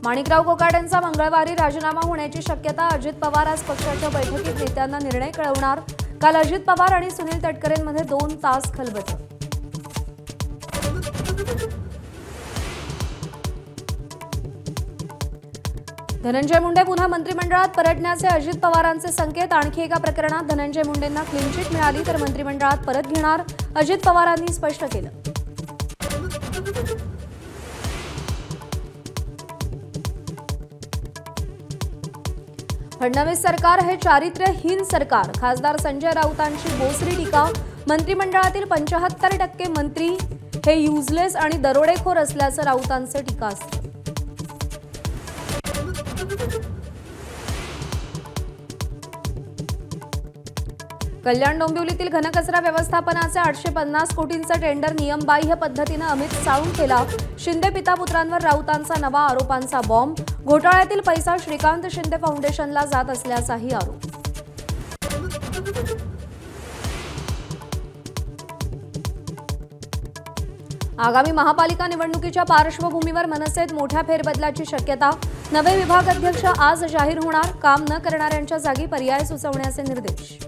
माणिकराव कोकाटेंचा मंगळवारी राजीनामा होण्याची शक्यता। अजित पवार आज पक्षाच्या बैठकीत नेत्यांना निर्णय कळवणार। काल अजित पवार आणि सुनील तटकरेंमध्ये 2 तास खलबतं। धनंजय मुंडे पुन्हा मंत्रिमंडळात परतण्याचे अजित पवारांचे संकेत। आणखी एका प्रकरणात धनंजय मुंडेंना क्लीन चिट मिळाली तर मंत्रिमंडळात परत घेणार, अजित पवारांनी स्पष्ट केलं। फडणवीस सरकार हे चारित्र्यहीन सरकार। खासदार संजय राऊतांची बोसरी टीका। मंत्रिमंडळातील 75% मंत्री हे युजलेस आणि दरोडेखोर असल्याचं राऊतांचं टीकास्त्र। कल्याण डोंबिवलीतील घनकचरा व्यवस्थापनाचे 850 कोटींचा टेंडर नियमबाह्य पद्धतीने अमित साळुंखे केला। शिंदे पिता पुत्रांवर राऊतांचा नवा आरोपांचा बॉम्ब। घोटाळ्यातील पैसा श्रीकांत शिंदे फाउंडेशनला जात असल्याचाही आरोप। आगामी महापालिका निवडणुकीच्या पार्श्वभूमीवर मनसेत मोठ्या फेरबदलाची शक्यता। नवे विभाग अध्यक्ष आज जाहीर होणार। काम न करणाऱ्यांच्या जागी पर्याय सुचवण्याचे निर्देश।